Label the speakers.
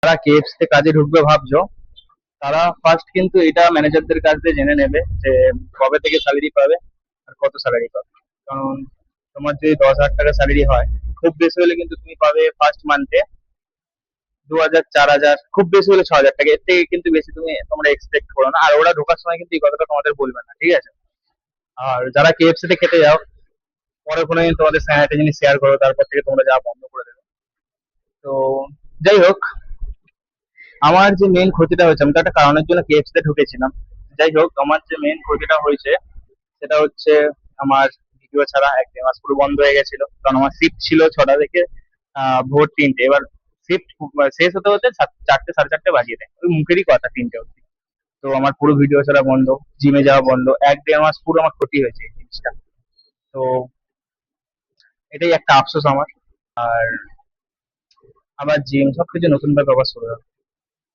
Speaker 1: যারা কেএফসি তে কাজে ঢুকবে ভাবছো, তারা ফার্স্ট কিন্তু এটা ম্যানেজারদের কাছ দিয়ে জেনে নেবে যে কবে থেকে স্যালারি পাবে আর কত স্যালারি পাবে। কারণ তোমার যদি 10,000 টাকা স্যালারি হয়, খুব বেশি হলে কিন্তু তুমি পাবে ফার্স্ট মান্থে 2,000, 4,000, খুব বেশি হলে 6,000 টাকা। এর থেকে কিন্তু বেশি তোমরা এক্সপেক্ট করো না। আর ওরা ঢোকার সময় কিন্তু এই কথাটা তোমাদের বলবে না, ঠিক আছে? আর যারা কেএফসি তে খেতে যাও, পরে কোনো দিন তোমাদের সঙ্গে একটা জিনিস শেয়ার করো, তারপর থেকে তোমরা যাওয়া বন্ধ করে দেবে। তো যাই হোক, আমার যে মেন ক্ষতিটা হয়েছে, আমি তো একটা কারণের জন্য কেএফসি তে ঢুকেছিলাম। যাই হোক, আমার যে মেন ক্ষতিটা হয়েছে সেটা হচ্ছে আমার ভিডিও ছাড়া 1-1.5 মাস পুরো বন্ধ হয়ে গেছিল। কারণ আমার শিফট ছিল 6টা থেকে ভোর 3টে। এবার শিফট শেষ হতে হতে 4টে, 4:30 বাজিয়ে দেয়, ওই মুখেরই কথা, 3টে অব্দি। তো আমার পুরো ভিডিও ছাড়া বন্ধ, জিমে যাওয়া বন্ধ, 1-1.5 মাস পুরো আমার ক্ষতি হয়েছে এই জিনিসটা। তো এটাই একটা আফসোস আমার। আর আবার জিম সবকিছু নতুন ভাবে আবার শুরু হবে।